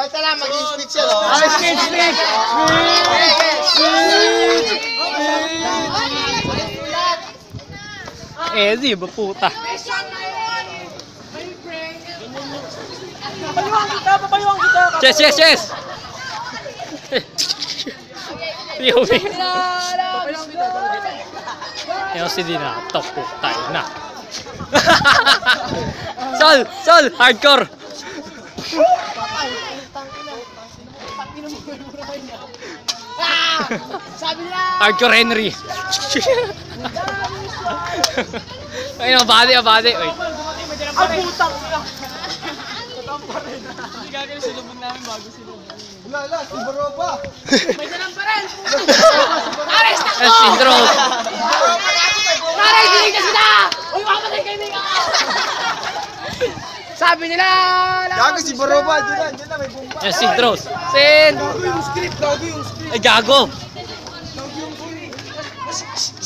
Basta lang, mag-speech siya. Speech! Eddie, ba puta? Papayuhan kita! Yes! Yumi. Yung si Dina, top po tayo na. Sol, hardcore. Sabi nila! Hardcore Henry. Ayun, abade. Uy. Ay, putang! Hindi gagawin silubog namin bago silubog. Wala, si Baroba! May dalang pa rin! Ares, takbo! Intro. Ares, dinig na sila! Uy, makapatay kayo na Sabi nila! Gago si Baroba, dyan na, may bomba. Yung intros. Sin. Gago yung script. Ay, gago. Gago yung script.